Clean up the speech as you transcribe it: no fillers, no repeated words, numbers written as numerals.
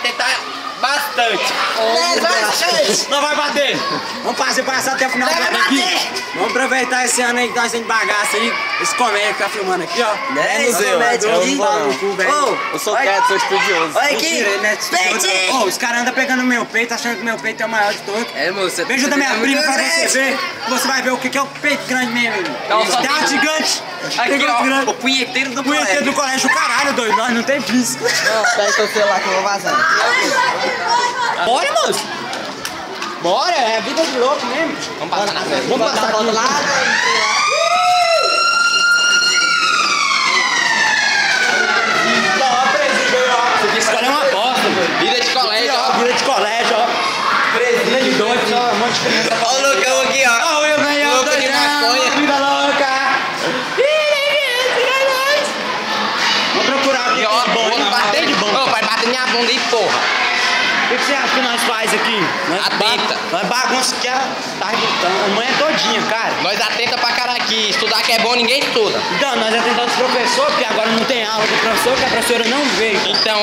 tentar bastante. Não vai bater. Vamos fazer passar até o final do ano aqui. Vamos aproveitar esse ano aí que nós temos de bagaço aí. Esse comédia que tá filmando aqui, ó. É museu. Eu sou quieto, sou estudioso. Olha aqui. Os caras andam pegando meu peito, achando que meu peito é o maior de todos. É, moço. Beijo da minha prima pra você ver. Você vai ver o que é o peito grande mesmo. Tá gigante. Aqui, ó, o punheteiro do colégio. Punheteiro do colégio, caralho, doido. Nós não tem físico. Não, pega seu celular que eu vou vazar. Bora, moço. Bora, é vida de louco mesmo. Vamos passar na frente. Vamos passar aqui. Escolher uma bosta, Vida de colégio, ó. vida de colégio, ó. Vida de doido, ó. Um monte de criança. Olha o Lucão aqui, ó. Ó, eu ganhei Louco de maconha. vida louca. Vou procurar aqui. E ó, vamos bater de bom. Ô, vai bater minha bunda aí, porra. O que você acha que nós faz aqui? Atenta. Nós bagunça que a manhã todinha, cara. Nós atenta pra caralho aqui. Estudar que é bom, ninguém estuda. Então, nós atendemos o professor, porque agora não tem aula do professor, que a professora não veio. Então,